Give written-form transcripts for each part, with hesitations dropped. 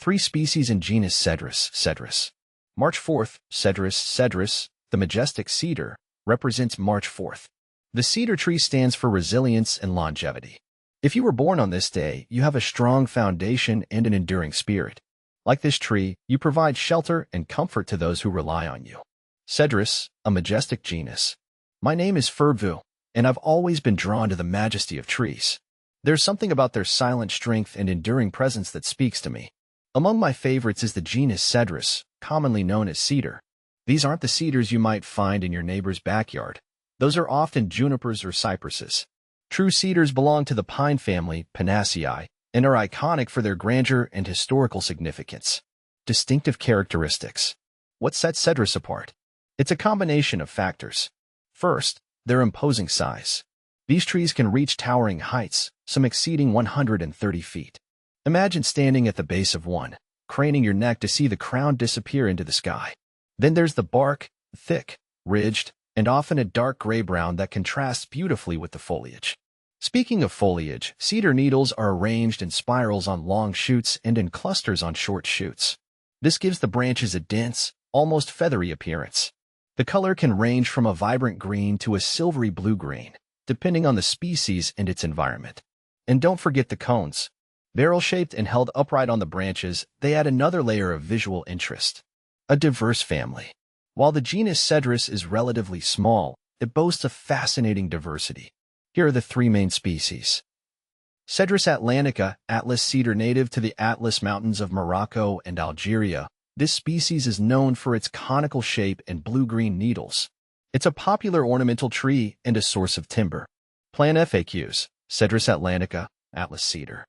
Three species in genus Cedrus. Cedrus. March 4th, Cedrus. Cedrus, the majestic cedar, represents March 4th. The cedar tree stands for resilience and longevity. If you were born on this day, you have a strong foundation and an enduring spirit. Like this tree, you provide shelter and comfort to those who rely on you. Cedrus, a majestic genus. My name is Fervu, and I've always been drawn to the majesty of trees. There's something about their silent strength and enduring presence that speaks to me. Among my favorites is the genus Cedrus, commonly known as cedar. These aren't the cedars you might find in your neighbor's backyard. Those are often junipers or cypresses. True cedars belong to the pine family, Pinaceae, and are iconic for their grandeur and historical significance. Distinctive characteristics. What sets Cedrus apart? It's a combination of factors. First, their imposing size. These trees can reach towering heights, some exceeding 130 feet. Imagine standing at the base of one, craning your neck to see the crown disappear into the sky. Then there's the bark, thick, ridged, and often a dark gray-brown that contrasts beautifully with the foliage. Speaking of foliage, cedar needles are arranged in spirals on long shoots and in clusters on short shoots. This gives the branches a dense, almost feathery appearance. The color can range from a vibrant green to a silvery blue-green, depending on the species and its environment. And don't forget the cones. Barrel-shaped and held upright on the branches, they add another layer of visual interest. A diverse family. While the genus Cedrus is relatively small, it boasts a fascinating diversity. Here are the three main species. Cedrus atlantica, Atlas cedar native to the Atlas Mountains of Morocco and Algeria. This species is known for its conical shape and blue-green needles. It's a popular ornamental tree and a source of timber. Plant FAQs. Cedrus atlantica, Atlas cedar.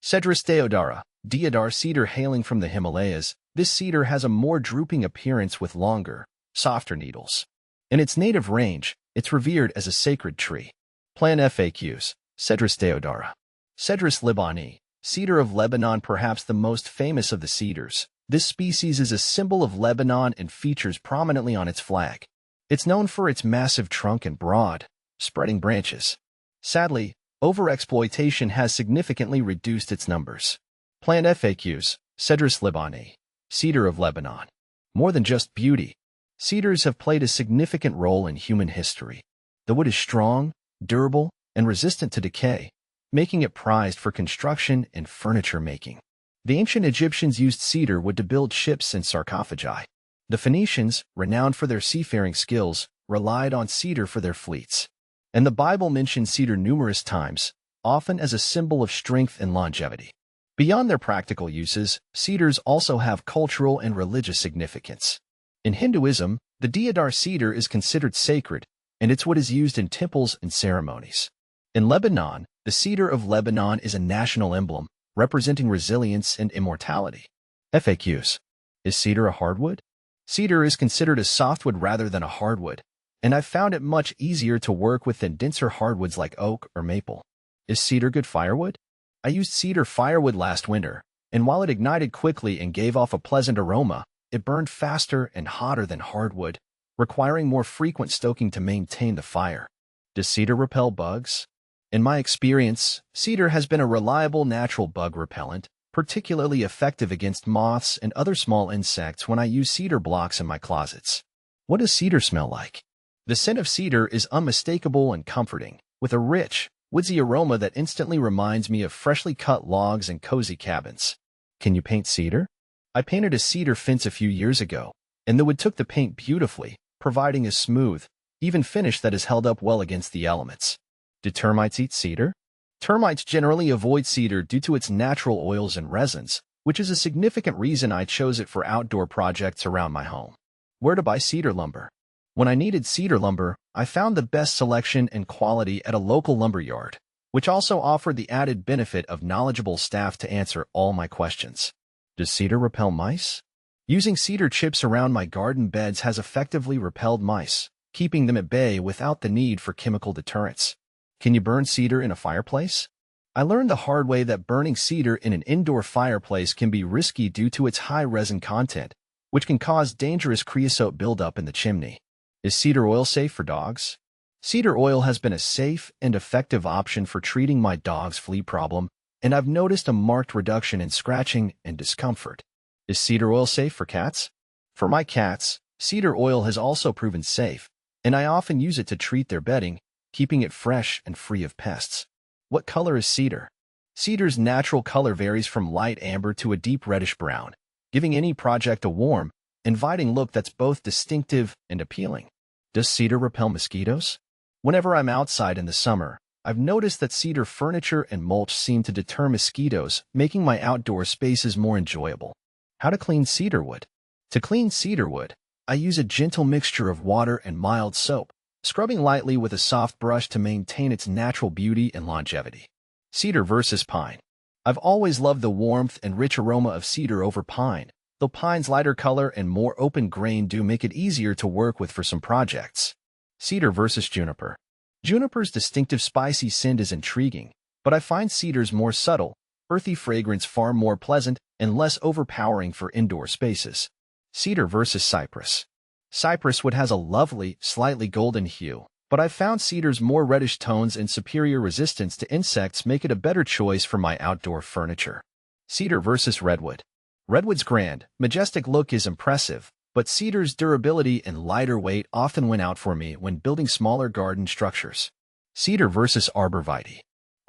Cedrus deodara, deodar cedar hailing from the Himalayas. This cedar has a more drooping appearance with longer, softer needles. In its native range, it's revered as a sacred tree. Plant FAQs. Cedrus deodara. Cedrus libani, cedar of Lebanon, perhaps the most famous of the cedars. This species is a symbol of Lebanon and features prominently on its flag. It's known for its massive trunk and broad, spreading branches. Sadly, overexploitation has significantly reduced its numbers. Plant FAQs. Cedrus libani, cedar of Lebanon. More than just beauty, cedars have played a significant role in human history. The wood is strong, durable, and resistant to decay, making it prized for construction and furniture making. The ancient Egyptians used cedar wood to build ships and sarcophagi. The Phoenicians, renowned for their seafaring skills, relied on cedar for their fleets. And the Bible mentions cedar numerous times, often as a symbol of strength and longevity. Beyond their practical uses, cedars also have cultural and religious significance. In Hinduism, the deodar cedar is considered sacred, and its wood is used in temples and ceremonies. In Lebanon, the cedar of Lebanon is a national emblem, representing resilience and immortality. FAQs. Is cedar a hardwood? Cedar is considered a softwood rather than a hardwood, and I've found it much easier to work with than denser hardwoods like oak or maple. Is cedar good firewood? I used cedar firewood last winter, and while it ignited quickly and gave off a pleasant aroma, it burned faster and hotter than hardwood, requiring more frequent stoking to maintain the fire. Does cedar repel bugs? In my experience, cedar has been a reliable natural bug repellent, particularly effective against moths and other small insects when I use cedar blocks in my closets. What does cedar smell like? The scent of cedar is unmistakable and comforting, with a rich, woodsy aroma that instantly reminds me of freshly cut logs and cozy cabins. Can you paint cedar? I painted a cedar fence a few years ago, and the wood took the paint beautifully, providing a smooth, even finish that is held up well against the elements. Do termites eat cedar? Termites generally avoid cedar due to its natural oils and resins, which is a significant reason I chose it for outdoor projects around my home. Where to buy cedar lumber? When I needed cedar lumber, I found the best selection and quality at a local lumber yard, which also offered the added benefit of knowledgeable staff to answer all my questions. Does cedar repel mice? Using cedar chips around my garden beds has effectively repelled mice, keeping them at bay without the need for chemical deterrents. Can you burn cedar in a fireplace? I learned the hard way that burning cedar in an indoor fireplace can be risky due to its high resin content, which can cause dangerous creosote buildup in the chimney. Is cedar oil safe for dogs? Cedar oil has been a safe and effective option for treating my dog's flea problem, and I've noticed a marked reduction in scratching and discomfort. Is cedar oil safe for cats? For my cats, cedar oil has also proven safe, and I often use it to treat their bedding, keeping it fresh and free of pests. What color is cedar? Cedar's natural color varies from light amber to a deep reddish brown, giving any project a warm, inviting look that's both distinctive and appealing. Does cedar repel mosquitoes? Whenever I'm outside in the summer, I've noticed that cedar furniture and mulch seem to deter mosquitoes, making my outdoor spaces more enjoyable. How to clean cedar wood? To clean cedar wood, I use a gentle mixture of water and mild soap, scrubbing lightly with a soft brush to maintain its natural beauty and longevity. Cedar versus pine. I've always loved the warmth and rich aroma of cedar over pine, though pine's lighter color and more open grain do make it easier to work with for some projects. Cedar versus juniper. Juniper's distinctive spicy scent is intriguing, but I find cedar's more subtle, earthy fragrance far more pleasant and less overpowering for indoor spaces. Cedar versus cypress. Cypress wood has a lovely, slightly golden hue, but I've found cedar's more reddish tones and superior resistance to insects make it a better choice for my outdoor furniture. Cedar versus redwood. Redwood's grand, majestic look is impressive, but cedar's durability and lighter weight often win out for me when building smaller garden structures. Cedar versus arborvitae.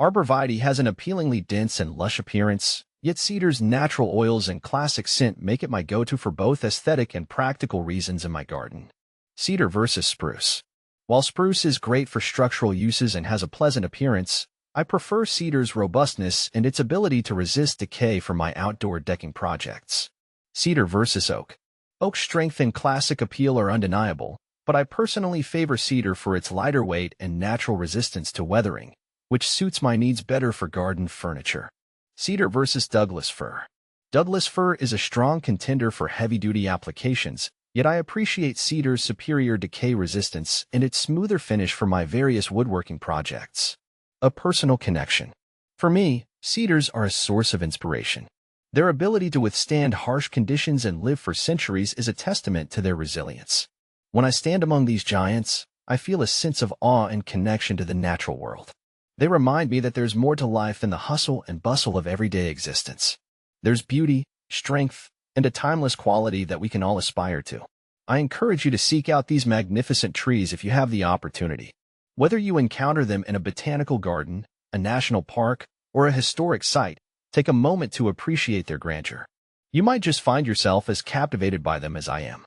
Arborvitae has an appealingly dense and lush appearance, yet cedar's natural oils and classic scent make it my go-to for both aesthetic and practical reasons in my garden. Cedar versus spruce. While spruce is great for structural uses and has a pleasant appearance, I prefer cedar's robustness and its ability to resist decay for my outdoor decking projects. Cedar versus oak. Oak's strength and classic appeal are undeniable, but I personally favor cedar for its lighter weight and natural resistance to weathering, which suits my needs better for garden furniture. Cedar versus Douglas fir. Douglas fir is a strong contender for heavy-duty applications, yet I appreciate cedar's superior decay resistance and its smoother finish for my various woodworking projects. A personal connection. For me, cedars are a source of inspiration. Their ability to withstand harsh conditions and live for centuries is a testament to their resilience. When I stand among these giants, I feel a sense of awe and connection to the natural world. They remind me that there's more to life than the hustle and bustle of everyday existence. There's beauty, strength, and a timeless quality that we can all aspire to. I encourage you to seek out these magnificent trees if you have the opportunity. Whether you encounter them in a botanical garden, a national park, or a historic site, take a moment to appreciate their grandeur. You might just find yourself as captivated by them as I am.